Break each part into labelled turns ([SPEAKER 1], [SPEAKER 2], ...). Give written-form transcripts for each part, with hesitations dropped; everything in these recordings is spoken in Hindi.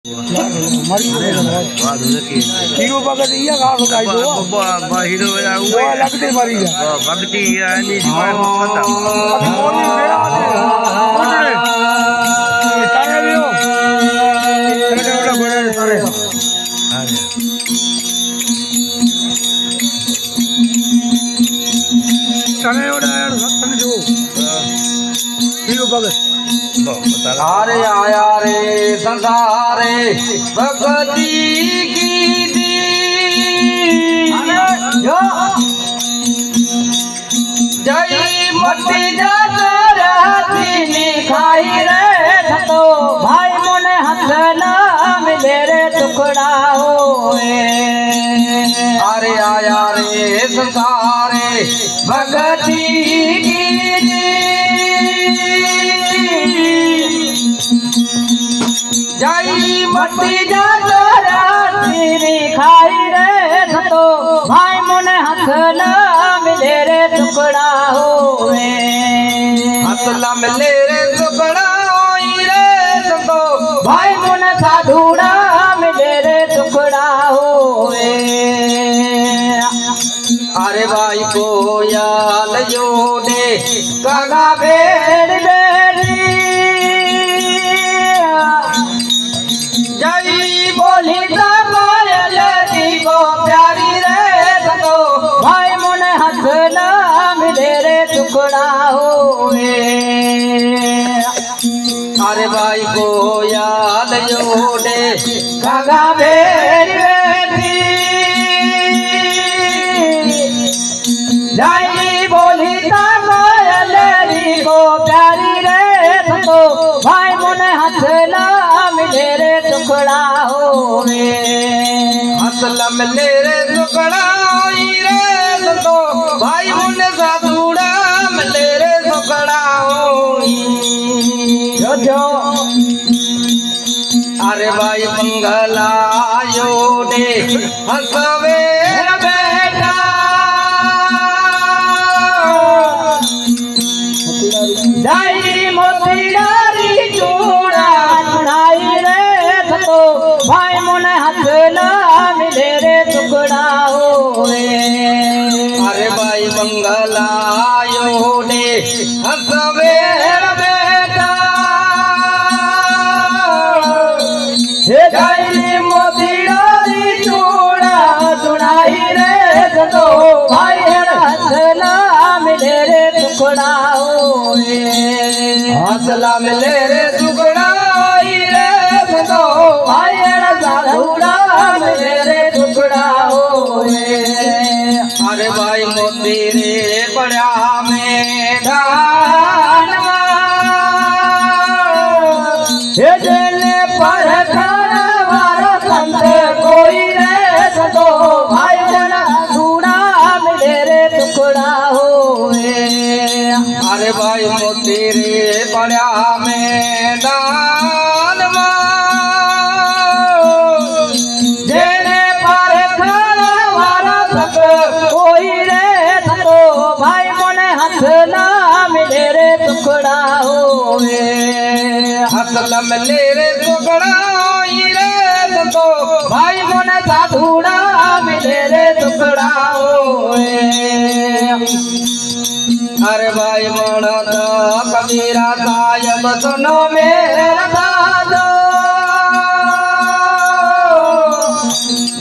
[SPEAKER 1] हीरो भगत इया गाल गाई दो हीरो वो लगते मरी जा भक्ति यानी जीवन सदा अभी मोरी मेरा आते उठने तारे लियो तेरे उड़ा गोरे तारे तारे उड़ा यार सत्संग जो हीरो भगत
[SPEAKER 2] अरे आया रे संसारे भक्ति की दी जय मटी जाती खाई रे तो भाई मुने हाथ ना मिले रे टुकड़ा होए अरे आया रे संसारे भक्ति की जय मटी जाती खाई रे तो भाई मुने हाथ ना मिले रे टुकड़ा होए हाथ ना मिले रे टुकड़ा होई रे तो भाई मुने साधुड़ा मिले रे टुकड़ा होए अरे भाई को याल योडे कागा भेड़ बेड़ी जय बोली पायल दीपो प्यारी रे तो भाई मुने हाथ ना मिले रे टुकड़ा होए अरे भाई को याद योडे कागा भेड़ बेटी जय बोली पायल दीपो प्यारी रे तो भाई मुने हाथ ना मिले रे टुकड़ा होए हसला मिले रे टुकड़ा होई रे तो भाई मुने साधुड़ा मिले रे टुकड़ा होई जो अरे भाई मंगला योडे हसवे बेटा जय मोतीडारी चूड़ा चुड़ाई रे तो भाई मुने हाथ ना मिले रे टुकड़ा होए अरे भाई मंगला योडे हसवे बेटा जय मोतीडारी चूड़ा चुड़ाई रे तो भाई हाथ ना मिले रे टुकड़ा होए हसला मिले रे टुकड़ा होई रे तो भाई साधुड़ा मिले रे टुकड़ा होए अरे भाई मोती रे बड़ा में जने पर खाना वाला संत कोई रे तो भाई जना साधुड़ा मिले रे टुकड़ा होए अरे भाई मोती रे बड़ा मैदान जेने पर खाना वाला सब कोई रे तो भाई मुने हाथ ना मिले रे टुकड़ा होए हसला मिले रे टुकड़ा होई रे तो भाई मुने साधुड़ा मिले रे टुकड़ा होए अरे भाई मोना तो कबीरा सायब सुनो मेरा दादो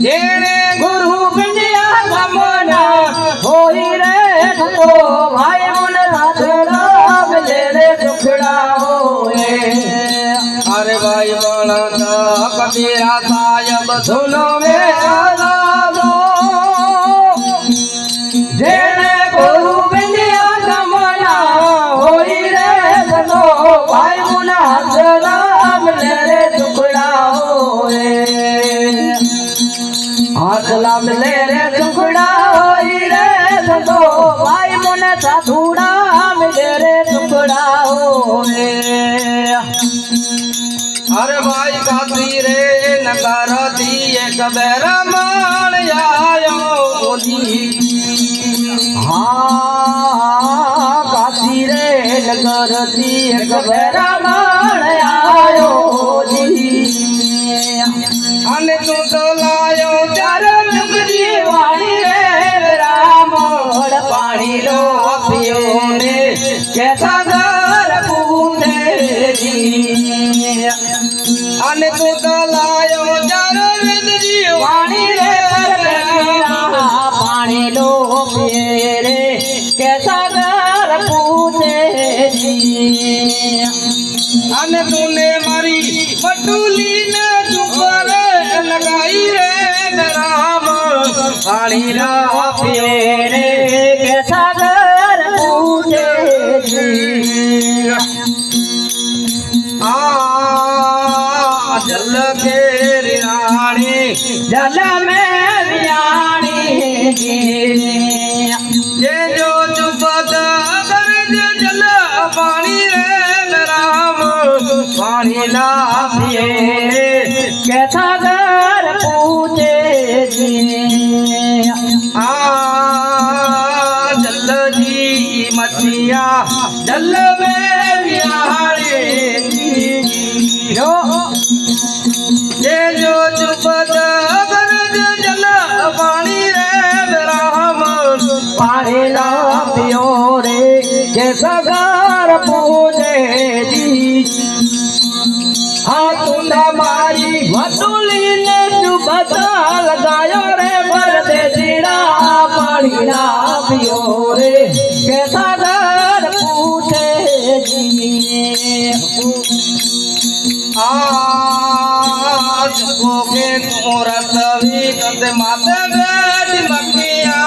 [SPEAKER 2] जेने गुरु बिंदिया समना होई रे तो भाई मुने साधुड़ा मिले रे टुकड़ा होए अरे भाई मोना तो कबीरा सायब सुनो मेरा दादो जेने गुरु बिंदिया समना होई रे तो भाई मुने हाथ ना मिले रे टुकड़ा होए हसला मिले रे टुकड़ा होई रे तो भाई मुने साधुड़ा मिले रे टुकड़ा होए अरे भाई काशी रे नगर दिए कबेरा मान आयो हाँ काशी रे नगर दिए कबेरा मान आयो जी
[SPEAKER 1] તું તો લાયો ચાર
[SPEAKER 2] જુગજી વાણી રે રામ પાણી લો પિયો ને કે સાગર પૂજેજી
[SPEAKER 1] અને તું તો લાયો ચાર વેદજી
[SPEAKER 2] વાણી રે પાણી લો પિયે રે કે સાગર પૂજેજી
[SPEAKER 1] અને તુને મારી પટુલી ને ઉપર લગાઈ રે રામ
[SPEAKER 2] પાણી લો પિયે રે કે સાગર પૂજેજી
[SPEAKER 1] આ જલ કે રાણી
[SPEAKER 2] જલ में वियाणी
[SPEAKER 1] જે જો ચુપત ગરજ જલ પાણી રે રામ
[SPEAKER 2] पाणी ला पिए के सागर पूजे
[SPEAKER 1] આ જલજી મતિયા જલ में વિહારે
[SPEAKER 2] जो
[SPEAKER 1] જે જો ચુપત ગરજ જલ પાણી રે રામ
[SPEAKER 2] पाणी ला पियो रे के सागर पूजे हाँ तुंदा मारी वटुली ने चुपता लगायो रे भरते जीड़ा पाणी ला पियो रे के सागर पूजे
[SPEAKER 1] आज को के तोरा तवी कद माते बेट मकिया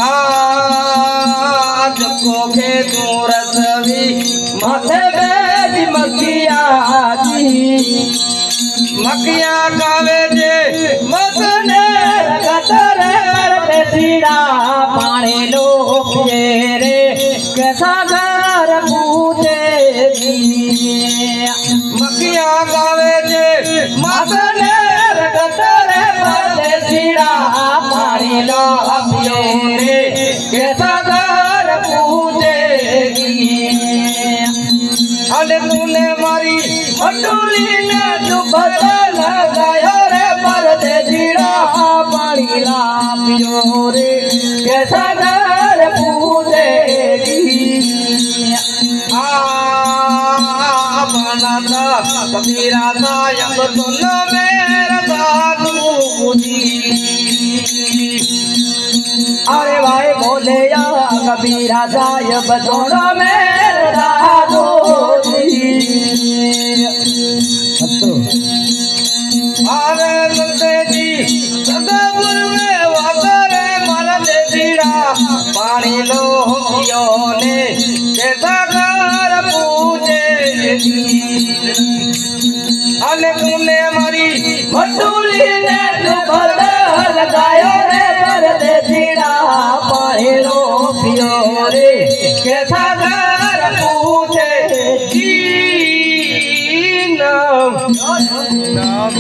[SPEAKER 1] आज को के तोरा तवी
[SPEAKER 2] माथे बेटी मकिया
[SPEAKER 1] मकिया गावे जे मसने
[SPEAKER 2] कतरे करते सीड़ा पानी लो पिए रे के सागर पूजे
[SPEAKER 1] मकिया गावे जे मसने
[SPEAKER 2] कतरे करते सीड़ा पानी लो पिए रे के सागर पूजे
[SPEAKER 1] અને તુને મારી
[SPEAKER 2] पटुली ने चुपत लगायो रे परते जीड़ा पानी ला पियो रे के सागर पूजे
[SPEAKER 1] આ બનાતા કબીરા સાયબ સુન મેરા સાધુજી
[SPEAKER 2] अरे भाई बोले या कबीरा साहब सोनो मेरा
[SPEAKER 1] अरे नंदेजी सदापुर में वातरे मरद जीड़ा पानी लो पियो ने जैसा घर पूजे अने तूने मारी
[SPEAKER 2] मटुली ने चुपत लगायो रे परते जीड़ा पानी लो पियो रे के सागर पूजे
[SPEAKER 1] नाम